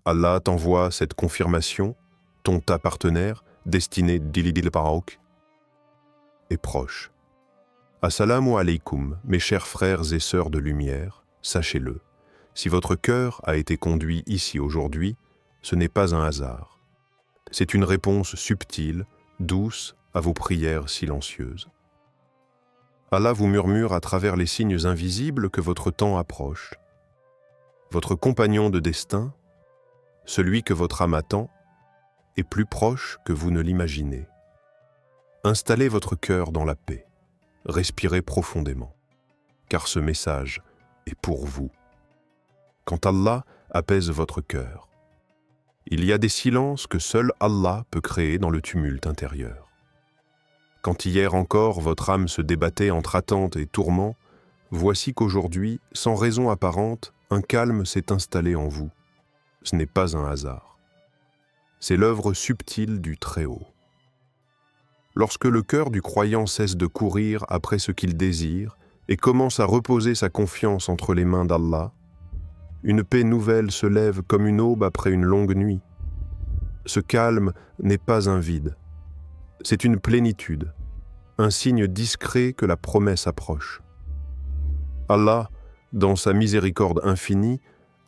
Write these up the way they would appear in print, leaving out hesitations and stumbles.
Allah t'envoie cette confirmation, ta partenaire, destinée Dilidil Paraok, est proche. Assalamu alaikum, mes chers frères et sœurs de lumière, sachez-le, si votre cœur a été conduit ici aujourd'hui, ce n'est pas un hasard. C'est une réponse subtile, douce à vos prières silencieuses. Allah vous murmure à travers les signes invisibles que votre temps approche. Votre compagnon de destin, celui que votre âme attend, est plus proche que vous ne l'imaginez. Installez votre cœur dans la paix. Respirez profondément, car ce message est pour vous. Quand Allah apaise votre cœur, il y a des silences que seul Allah peut créer dans le tumulte intérieur. Quand hier encore votre âme se débattait entre attente et tourment, voici qu'aujourd'hui, sans raison apparente, un calme s'est installé en vous. Ce n'est pas un hasard. C'est l'œuvre subtile du Très-Haut. Lorsque le cœur du croyant cesse de courir après ce qu'il désire et commence à reposer sa confiance entre les mains d'Allah, une paix nouvelle se lève comme une aube après une longue nuit. Ce calme n'est pas un vide, c'est une plénitude, un signe discret que la promesse approche. Allah, dans sa miséricorde infinie,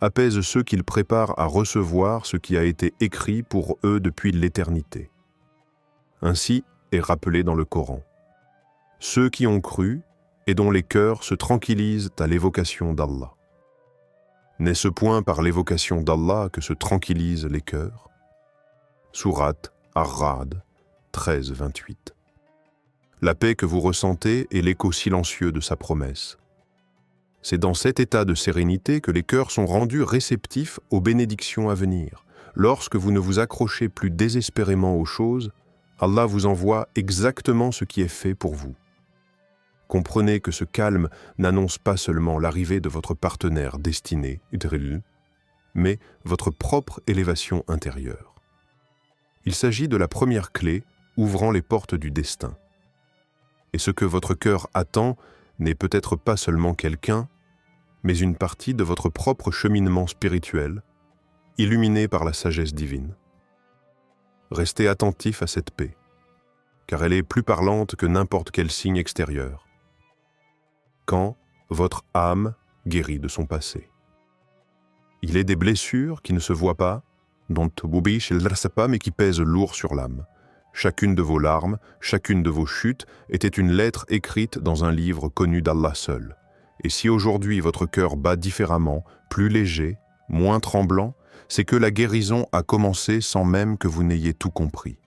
apaise ceux qu'il prépare à recevoir ce qui a été écrit pour eux depuis l'éternité. Ainsi est rappelé dans le Coran. Ceux qui ont cru et dont les cœurs se tranquillisent à l'évocation d'Allah. N'est-ce point par l'évocation d'Allah que se tranquillisent les cœurs? Sourate Ar-Ra'd 13-28. La paix que vous ressentez est l'écho silencieux de sa promesse. C'est dans cet état de sérénité que les cœurs sont rendus réceptifs aux bénédictions à venir. Lorsque vous ne vous accrochez plus désespérément aux choses, Allah vous envoie exactement ce qui est fait pour vous. Comprenez que ce calme n'annonce pas seulement l'arrivée de votre partenaire destiné, mais votre propre élévation intérieure. Il s'agit de la première clé ouvrant les portes du destin. Et ce que votre cœur attend n'est peut-être pas seulement quelqu'un, mais une partie de votre propre cheminement spirituel, illuminé par la sagesse divine. Restez attentif à cette paix, car elle est plus parlante que n'importe quel signe extérieur. Quand votre âme guérit de son passé. Il est des blessures qui ne se voient pas, dont mais qui pèsent lourd sur l'âme. Chacune de vos larmes, chacune de vos chutes était une lettre écrite dans un livre connu d'Allah seul. Et si aujourd'hui votre cœur bat différemment, plus léger, moins tremblant, c'est que la guérison a commencé sans même que vous n'ayez tout compris.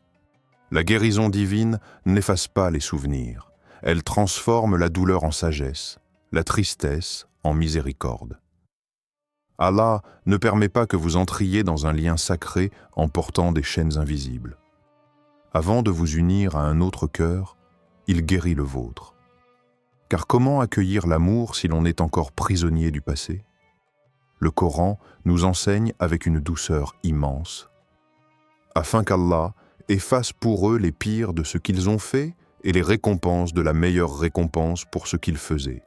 La guérison divine n'efface pas les souvenirs. Elle transforme la douleur en sagesse, la tristesse en miséricorde. Allah ne permet pas que vous entriez dans un lien sacré en portant des chaînes invisibles. Avant de vous unir à un autre cœur, il guérit le vôtre. Car comment accueillir l'amour si l'on est encore prisonnier du passé? Le Coran nous enseigne avec une douceur immense, afin qu'Allah efface pour eux les pires de ce qu'ils ont fait et les récompense de la meilleure récompense pour ce qu'ils faisaient.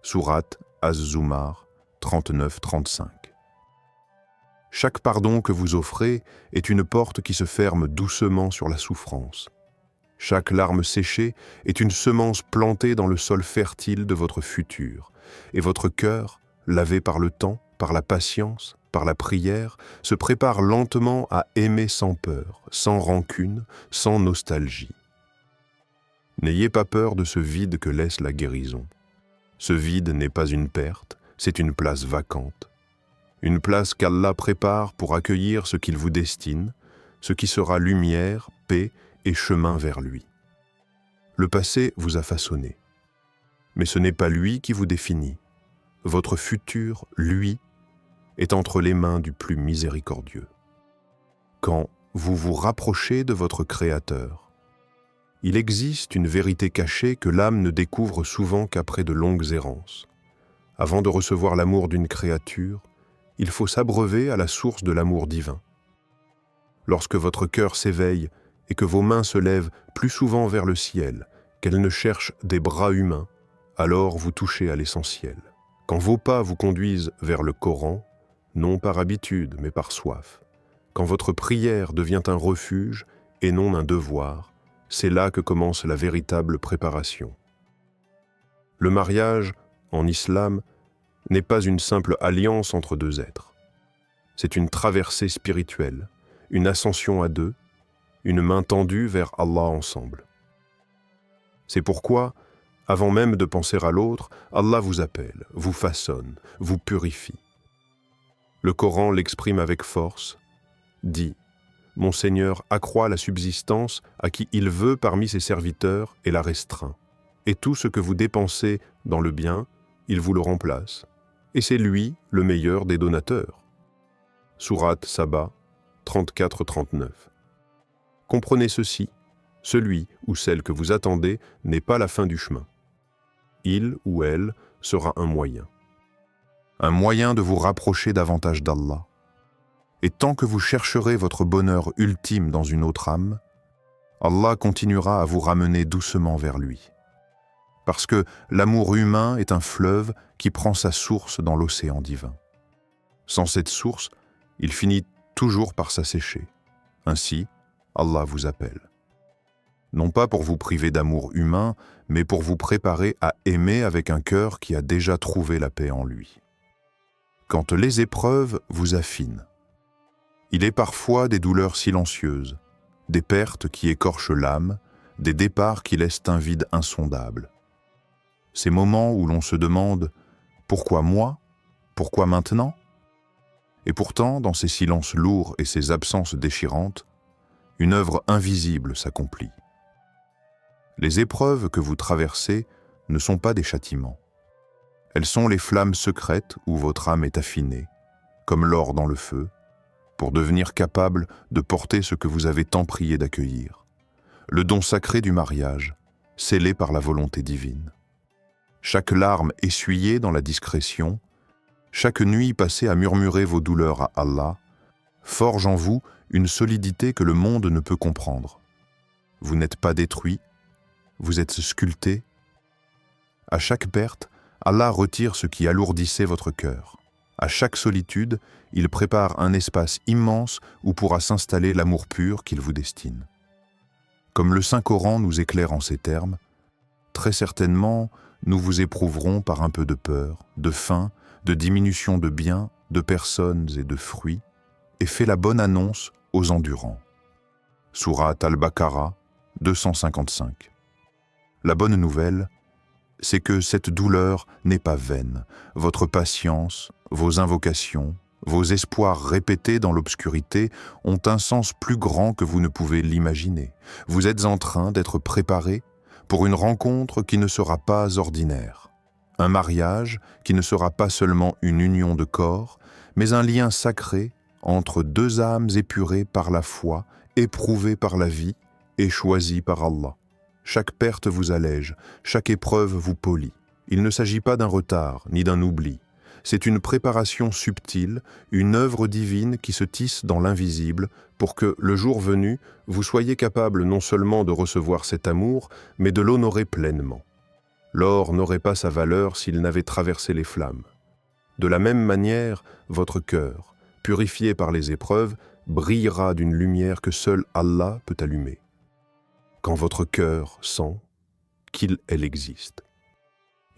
Sourate Az-Zumar 39-35. Chaque pardon que vous offrez est une porte qui se ferme doucement sur la souffrance. Chaque larme séchée est une semence plantée dans le sol fertile de votre futur, et votre cœur, lavé par le temps, par la patience, par la prière, se prépare lentement à aimer sans peur, sans rancune, sans nostalgie. N'ayez pas peur de ce vide que laisse la guérison. Ce vide n'est pas une perte, c'est une place vacante. Une place qu'Allah prépare pour accueillir ce qu'il vous destine, ce qui sera lumière, paix et chemin vers lui. Le passé vous a façonné, mais ce n'est pas lui qui vous définit. Votre futur, lui, est entre les mains du plus miséricordieux. Quand vous vous rapprochez de votre Créateur, il existe une vérité cachée que l'âme ne découvre souvent qu'après de longues errances. Avant de recevoir l'amour d'une créature, il faut s'abreuver à la source de l'amour divin. Lorsque votre cœur s'éveille et que vos mains se lèvent plus souvent vers le ciel, qu'elles ne cherchent des bras humains, alors vous touchez à l'essentiel. Quand vos pas vous conduisent vers le Coran, non par habitude, mais par soif. Quand votre prière devient un refuge et non un devoir, c'est là que commence la véritable préparation. Le mariage, en islam, n'est pas une simple alliance entre deux êtres. C'est une traversée spirituelle, une ascension à deux, une main tendue vers Allah ensemble. C'est pourquoi, avant même de penser à l'autre, Allah vous appelle, vous façonne, vous purifie. Le Coran l'exprime avec force, dit « Mon Seigneur accroît la subsistance à qui il veut parmi ses serviteurs et la restreint. Et tout ce que vous dépensez dans le bien, il vous le remplace. Et c'est lui le meilleur des donateurs. » Sourate Saba, 34-39. Comprenez ceci, celui ou celle que vous attendez n'est pas la fin du chemin. Il ou elle sera un moyen. Un moyen de vous rapprocher davantage d'Allah. Et tant que vous chercherez votre bonheur ultime dans une autre âme, Allah continuera à vous ramener doucement vers lui. Parce que l'amour humain est un fleuve qui prend sa source dans l'océan divin. Sans cette source, il finit toujours par s'assécher. Ainsi, Allah vous appelle. Non pas pour vous priver d'amour humain, mais pour vous préparer à aimer avec un cœur qui a déjà trouvé la paix en lui. Quand les épreuves vous affinent, il est parfois des douleurs silencieuses, des pertes qui écorchent l'âme, des départs qui laissent un vide insondable. Ces moments où l'on se demande « Pourquoi moi ? Pourquoi maintenant ?» Et pourtant, dans ces silences lourds et ces absences déchirantes, une œuvre invisible s'accomplit. Les épreuves que vous traversez ne sont pas des châtiments. Elles sont les flammes secrètes où votre âme est affinée, comme l'or dans le feu, pour devenir capable de porter ce que vous avez tant prié d'accueillir, le don sacré du mariage, scellé par la volonté divine. Chaque larme essuyée dans la discrétion, chaque nuit passée à murmurer vos douleurs à Allah, forge en vous une solidité que le monde ne peut comprendre. Vous n'êtes pas détruit, vous êtes sculpté. À chaque perte, Allah retire ce qui alourdissait votre cœur. À chaque solitude, il prépare un espace immense où pourra s'installer l'amour pur qu'il vous destine. Comme le Saint-Coran nous éclaire en ces termes, très certainement, nous vous éprouverons par un peu de peur, de faim, de diminution de biens, de personnes et de fruits, et fait la bonne annonce aux endurants. Sourate Al-Baqarah, 255. La bonne nouvelle, c'est que cette douleur n'est pas vaine. Votre patience, vos invocations, vos espoirs répétés dans l'obscurité ont un sens plus grand que vous ne pouvez l'imaginer. Vous êtes en train d'être préparé pour une rencontre qui ne sera pas ordinaire. Un mariage qui ne sera pas seulement une union de corps, mais un lien sacré entre deux âmes épurées par la foi, éprouvées par la vie et choisies par Allah. Chaque perte vous allège, chaque épreuve vous polit. Il ne s'agit pas d'un retard ni d'un oubli. C'est une préparation subtile, une œuvre divine qui se tisse dans l'invisible pour que, le jour venu, vous soyez capable non seulement de recevoir cet amour, mais de l'honorer pleinement. L'or n'aurait pas sa valeur s'il n'avait traversé les flammes. De la même manière, votre cœur, purifié par les épreuves, brillera d'une lumière que seul Allah peut allumer. Quand votre cœur sent elle existe.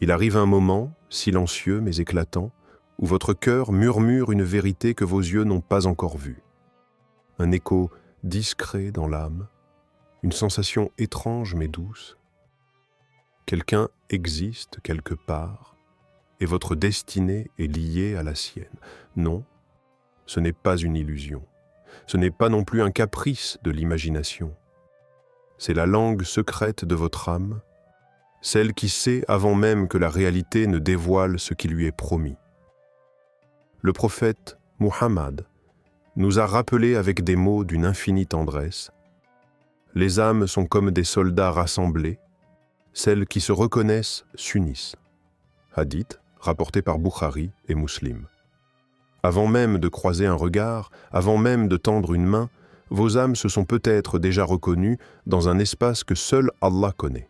Il arrive un moment, silencieux mais éclatant, où votre cœur murmure une vérité que vos yeux n'ont pas encore vue. Un écho discret dans l'âme, une sensation étrange mais douce. Quelqu'un existe quelque part et votre destinée est liée à la sienne. Non, ce n'est pas une illusion. Ce n'est pas non plus un caprice de l'imagination. C'est la langue secrète de votre âme, celle qui sait avant même que la réalité ne dévoile ce qui lui est promis. Le prophète Muhammad nous a rappelé avec des mots d'une infinie tendresse. Les âmes sont comme des soldats rassemblés, celles qui se reconnaissent s'unissent. Hadith rapporté par Bukhari et Muslim. Avant même de croiser un regard, avant même de tendre une main, vos âmes se sont peut-être déjà reconnues dans un espace que seul Allah connaît.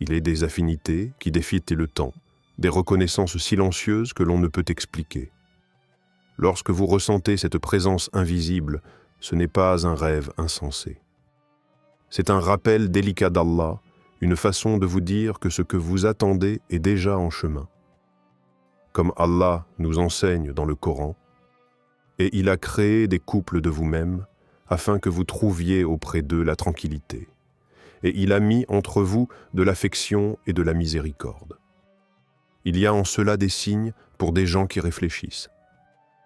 Il est des affinités qui défient le temps, des reconnaissances silencieuses que l'on ne peut expliquer. Lorsque vous ressentez cette présence invisible, ce n'est pas un rêve insensé. C'est un rappel délicat d'Allah, une façon de vous dire que ce que vous attendez est déjà en chemin. Comme Allah nous enseigne dans le Coran, et il a créé des couples de vous-même afin que vous trouviez auprès d'eux la tranquillité. Et il a mis entre vous de l'affection et de la miséricorde. Il y a en cela des signes pour des gens qui réfléchissent.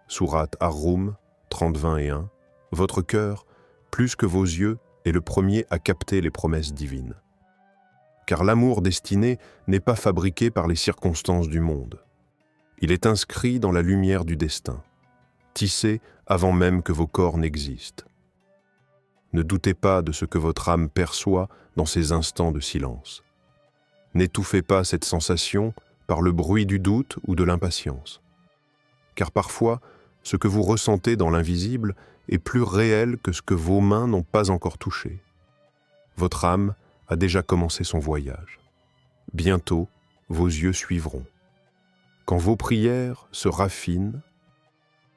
Sourate Ar-Rum 30-21, votre cœur, plus que vos yeux, est le premier à capter les promesses divines. Car l'amour destiné n'est pas fabriqué par les circonstances du monde. Il est inscrit dans la lumière du destin, tissé avant même que vos corps n'existent. Ne doutez pas de ce que votre âme perçoit dans ces instants de silence. N'étouffez pas cette sensation par le bruit du doute ou de l'impatience. Car parfois, ce que vous ressentez dans l'invisible est plus réel que ce que vos mains n'ont pas encore touché. Votre âme a déjà commencé son voyage. Bientôt, vos yeux suivront. Quand vos prières se raffinent,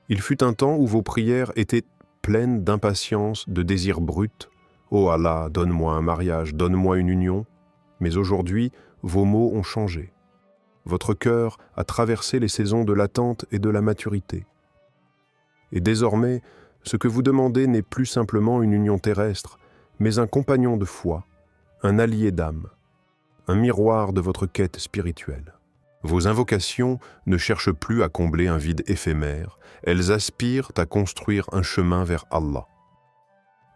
il fut un temps où vos prières étaient pleines d'impatience, de désirs bruts. « Oh Allah, donne-moi un mariage, donne-moi une union » mais aujourd'hui, vos mots ont changé. Votre cœur a traversé les saisons de l'attente et de la maturité. Et désormais, ce que vous demandez n'est plus simplement une union terrestre, mais un compagnon de foi, un allié d'âme, un miroir de votre quête spirituelle. Vos invocations ne cherchent plus à combler un vide éphémère, elles aspirent à construire un chemin vers Allah.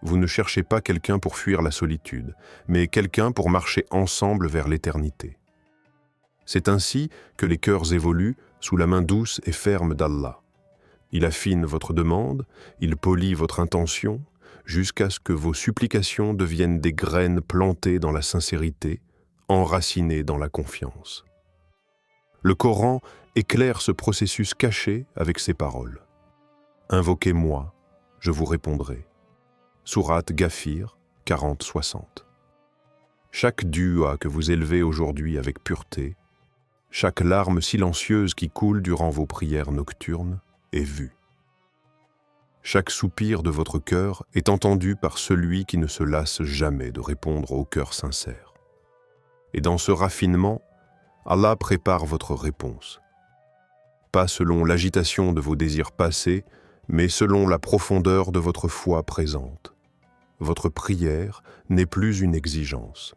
Vous ne cherchez pas quelqu'un pour fuir la solitude, mais quelqu'un pour marcher ensemble vers l'éternité. C'est ainsi que les cœurs évoluent sous la main douce et ferme d'Allah. Il affine votre demande, il polit votre intention, jusqu'à ce que vos supplications deviennent des graines plantées dans la sincérité, enracinées dans la confiance. Le Coran éclaire ce processus caché avec ces paroles. « Invoquez-moi, je vous répondrai. » Sourate Ghafir 40-60. Chaque dua que vous élevez aujourd'hui avec pureté, chaque larme silencieuse qui coule durant vos prières nocturnes est vue. Chaque soupir de votre cœur est entendu par celui qui ne se lasse jamais de répondre au cœur sincère. Et dans ce raffinement, Allah prépare votre réponse. Pas selon l'agitation de vos désirs passés, mais selon la profondeur de votre foi présente. Votre prière n'est plus une exigence.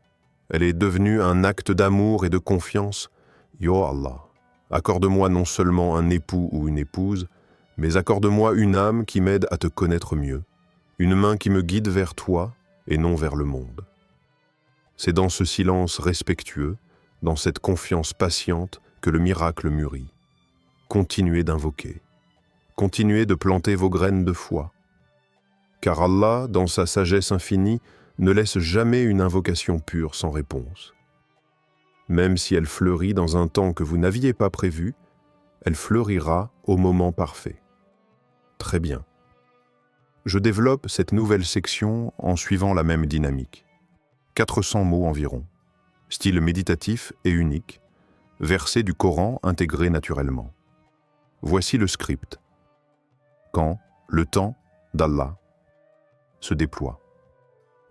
Elle est devenue un acte d'amour et de confiance. « Yo Allah, accorde-moi non seulement un époux ou une épouse, mais accorde-moi une âme qui m'aide à te connaître mieux, une main qui me guide vers toi et non vers le monde. » C'est dans ce silence respectueux, dans cette confiance patiente que le miracle mûrit. Continuez d'invoquer. Continuez de planter vos graines de foi. Car Allah, dans sa sagesse infinie, ne laisse jamais une invocation pure sans réponse. Même si elle fleurit dans un temps que vous n'aviez pas prévu, elle fleurira au moment parfait. Très bien. Je développe cette nouvelle section en suivant la même dynamique. 400 mots environ. Style méditatif et unique. Versets du Coran intégrés naturellement. Voici le script. Quand le temps d'Allah se déploie.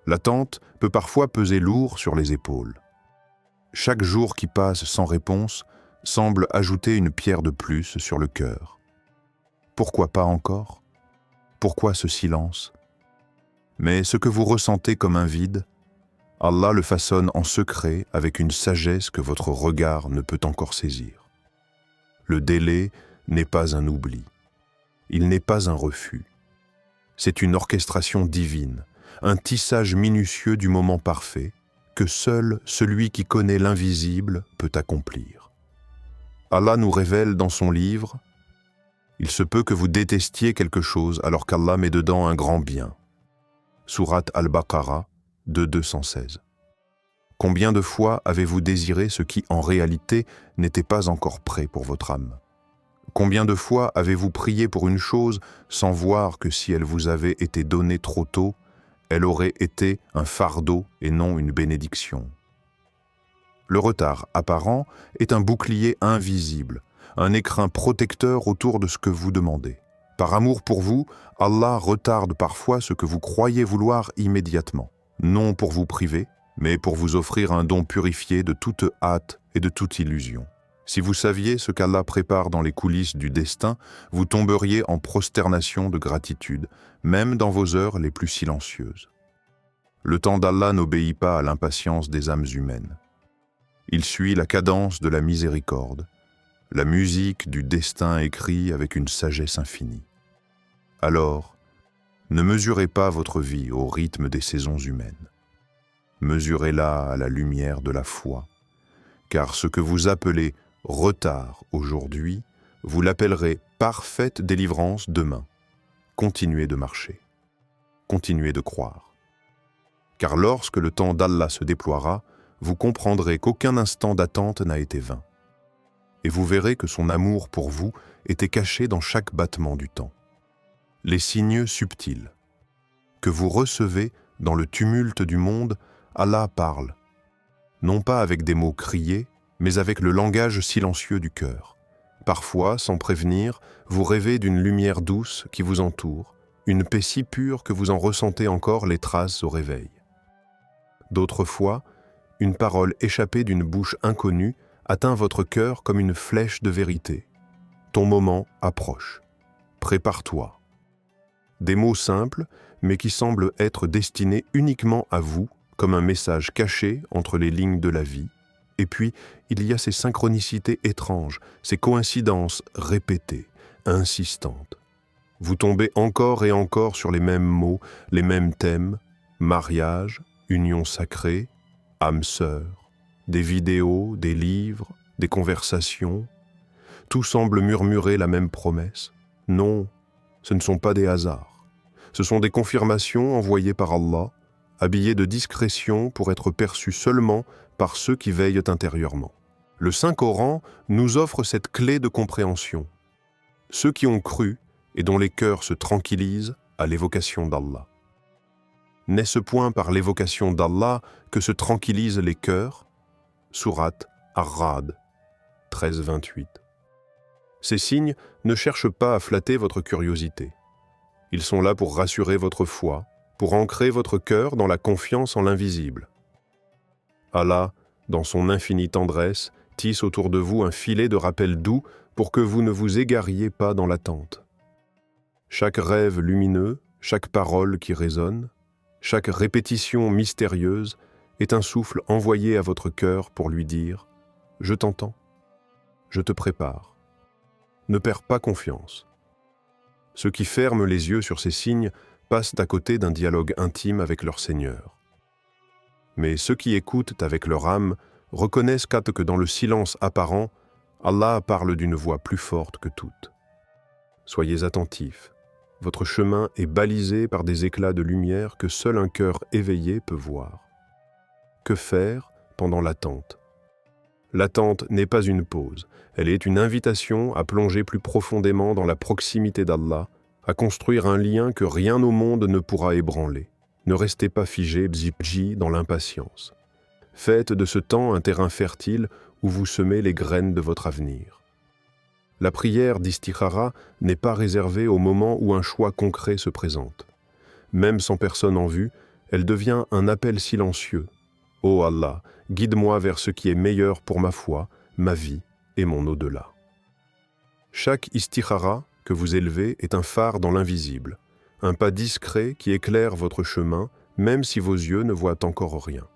L'attente peut parfois peser lourd sur les épaules. Chaque jour qui passe sans réponse semble ajouter une pierre de plus sur le cœur. Pourquoi pas encore? Pourquoi ce silence? Mais ce que vous ressentez comme un vide, Allah le façonne en secret avec une sagesse que votre regard ne peut encore saisir. Le délai n'est pas un oubli. Il n'est pas un refus. C'est une orchestration divine, un tissage minutieux du moment parfait que seul celui qui connaît l'invisible peut accomplir. Allah nous révèle dans son livre « Il se peut que vous détestiez quelque chose alors qu'Allah met dedans un grand bien. » Sourate Al-Baqarah 2:216. Combien de fois avez-vous désiré ce qui, en réalité, n'était pas encore prêt pour votre âme? Combien de fois avez-vous prié pour une chose sans voir que si elle vous avait été donnée trop tôt, elle aurait été un fardeau et non une bénédiction? Le retard apparent est un bouclier invisible, un écrin protecteur autour de ce que vous demandez. Par amour pour vous, Allah retarde parfois ce que vous croyez vouloir immédiatement, non pour vous priver, mais pour vous offrir un don purifié de toute hâte et de toute illusion. Si vous saviez ce qu'Allah prépare dans les coulisses du destin, vous tomberiez en prosternation de gratitude, même dans vos heures les plus silencieuses. Le temps d'Allah n'obéit pas à l'impatience des âmes humaines. Il suit la cadence de la miséricorde, la musique du destin écrit avec une sagesse infinie. Alors, ne mesurez pas votre vie au rythme des saisons humaines. Mesurez-la à la lumière de la foi, car ce que vous appelez retard aujourd'hui, vous l'appellerez parfaite délivrance demain. Continuez de marcher. Continuez de croire. Car lorsque le temps d'Allah se déploiera, vous comprendrez qu'aucun instant d'attente n'a été vain. Et vous verrez que son amour pour vous était caché dans chaque battement du temps. Les signes subtils que vous recevez dans le tumulte du monde, Allah parle, non pas avec des mots criés, mais avec le langage silencieux du cœur. Parfois, sans prévenir, vous rêvez d'une lumière douce qui vous entoure, une paix si pure que vous en ressentez encore les traces au réveil. D'autres fois, une parole échappée d'une bouche inconnue atteint votre cœur comme une flèche de vérité. Ton moment approche. Prépare-toi. Des mots simples, mais qui semblent être destinés uniquement à vous, comme un message caché entre les lignes de la vie. Et puis, il y a ces synchronicités étranges, ces coïncidences répétées, insistantes. Vous tombez encore et encore sur les mêmes mots, les mêmes thèmes, mariage, union sacrée, âme sœur, des vidéos, des livres, des conversations. Tout semble murmurer la même promesse. Non, ce ne sont pas des hasards. Ce sont des confirmations envoyées par Allah, habillées de discrétion pour être perçues seulement par ceux qui veillent intérieurement. Le Saint-Coran nous offre cette clé de compréhension. Ceux qui ont cru et dont les cœurs se tranquillisent à l'évocation d'Allah. N'est-ce point par l'évocation d'Allah que se tranquillisent les cœurs? Sourate Ar-Ra'd 13-28. Ces signes ne cherchent pas à flatter votre curiosité. Ils sont là pour rassurer votre foi, pour ancrer votre cœur dans la confiance en l'invisible. Allah, dans son infinie tendresse, tisse autour de vous un filet de rappel doux pour que vous ne vous égariez pas dans l'attente. Chaque rêve lumineux, chaque parole qui résonne, chaque répétition mystérieuse est un souffle envoyé à votre cœur pour lui dire « Je t'entends, je te prépare. Ne perds pas confiance. » Ceux qui ferment les yeux sur ces signes passent à côté d'un dialogue intime avec leur Seigneur. Mais ceux qui écoutent avec leur âme reconnaissent que dans le silence apparent, Allah parle d'une voix plus forte que toute. Soyez attentifs. Votre chemin est balisé par des éclats de lumière que seul un cœur éveillé peut voir. Que faire pendant l'attente? L'attente n'est pas une pause, elle est une invitation à plonger plus profondément dans la proximité d'Allah, à construire un lien que rien au monde ne pourra ébranler. Ne restez pas figé, bzipji, dans l'impatience. Faites de ce temps un terrain fertile où vous semez les graines de votre avenir. La prière d'istikhara n'est pas réservée au moment où un choix concret se présente. Même sans personne en vue, elle devient un appel silencieux. « Ô Allah, guide-moi vers ce qui est meilleur pour ma foi, ma vie et mon au-delà. » Chaque istikhara que vous élevez est un phare dans l'invisible, un pas discret qui éclaire votre chemin, même si vos yeux ne voient encore rien.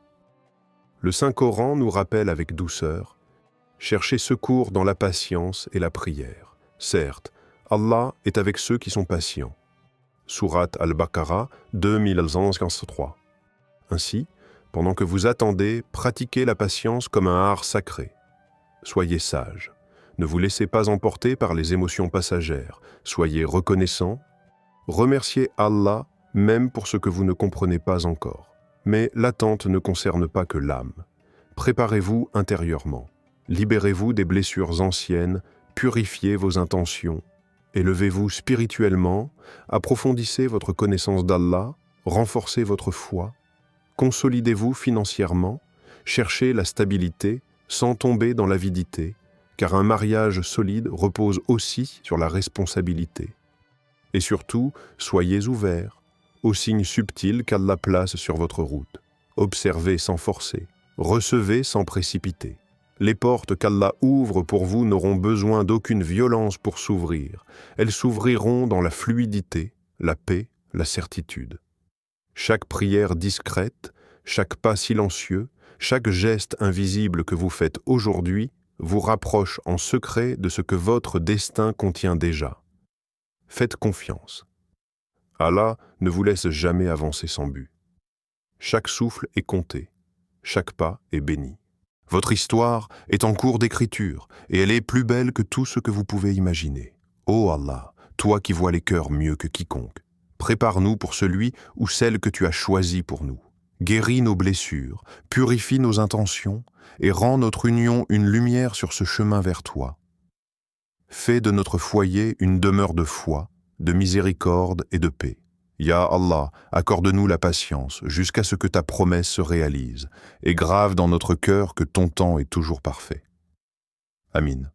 Le Saint-Coran nous rappelle avec douceur « Cherchez secours dans la patience et la prière. Certes, Allah est avec ceux qui sont patients. » Sourate Al-Baqarah 2153. Ainsi, pendant que vous attendez, pratiquez la patience comme un art sacré. Soyez sages. Ne vous laissez pas emporter par les émotions passagères. Soyez reconnaissants. Remerciez Allah même pour ce que vous ne comprenez pas encore. Mais l'attente ne concerne pas que l'âme. Préparez-vous intérieurement. Libérez-vous des blessures anciennes, purifiez vos intentions. Élevez-vous spirituellement, approfondissez votre connaissance d'Allah, renforcez votre foi. Consolidez-vous financièrement, cherchez la stabilité sans tomber dans l'avidité, car un mariage solide repose aussi sur la responsabilité. Et surtout, soyez ouverts aux signes subtils qu'Allah place sur votre route. Observez sans forcer, recevez sans précipiter. Les portes qu'Allah ouvre pour vous n'auront besoin d'aucune violence pour s'ouvrir. Elles s'ouvriront dans la fluidité, la paix, la certitude. Chaque prière discrète, chaque pas silencieux, chaque geste invisible que vous faites aujourd'hui vous rapproche en secret de ce que votre destin contient déjà. Faites confiance. Allah ne vous laisse jamais avancer sans but. Chaque souffle est compté, chaque pas est béni. Votre histoire est en cours d'écriture et elle est plus belle que tout ce que vous pouvez imaginer. Ô Allah, toi qui vois les cœurs mieux que quiconque, prépare-nous pour celui ou celle que tu as choisi pour nous. Guéris nos blessures, purifie nos intentions et rends notre union une lumière sur ce chemin vers toi. Fais de notre foyer une demeure de foi, de miséricorde et de paix. Ya Allah, accorde-nous la patience jusqu'à ce que ta promesse se réalise et grave dans notre cœur que ton temps est toujours parfait. Amin.